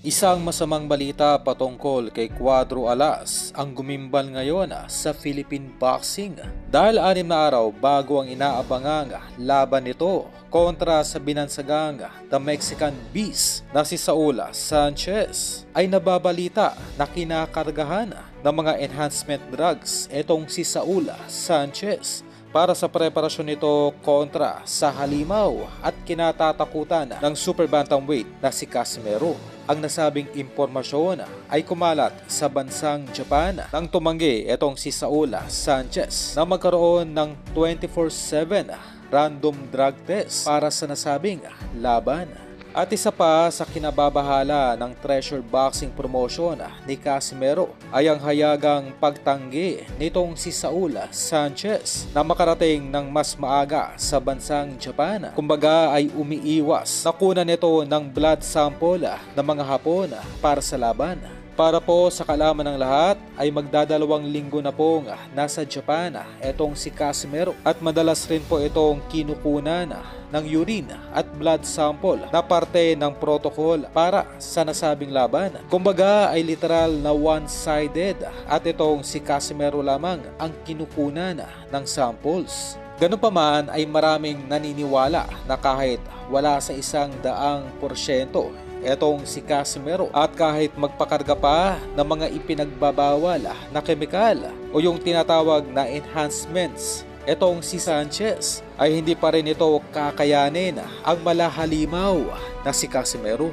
Isang masamang balita patungkol kay Cuadro Alas ang gumimbal ngayon sa Philippine boxing dahil 6 na araw bago ang inaabangang laban nito kontra sa binansagang The Mexican Beast na si Saul Sanchez ay nababalita na kinakargahan ng mga enhancement drugs itong si Saul Sanchez para sa preparasyon nito kontra sa halimaw at kinatatakutan ng super bantamweight na si Casimero. Ang nasabing impormasyon ay kumalat sa bansang Japan nang tumanggi itong si Saul Sanchez na magkaroon ng 24/7 random drug test para sa nasabing laban. At isa pa sa kinababahala ng Treasure Boxing Promotion ni Casimero ay ang hayagang pagtanggi nitong si Saul Sanchez na makarating ng mas maaga sa bansang Japan. Kumbaga ay umiiwas na kunan nito ng blood sample ng mga Hapon para sa laban. Para po sa kaalaman ng lahat ay magdadalawang linggo na pong nasa Japan etong si Casimero at madalas rin po itong kinukunan ng urine at blood sample na parte ng protocol para sa nasabing laban. Kumbaga ay literal na one-sided at itong si Casimero lamang ang kinukunan ng samples. Ganun pa man ay maraming naniniwala na kahit wala sa 100% etong si Casimero at kahit magpakarga pa ng mga ipinagbabawal na kemikal o yung tinatawag na enhancements, etong si Sanchez ay hindi pa rin ito kakayanin ang malahalimaw na si Casimero.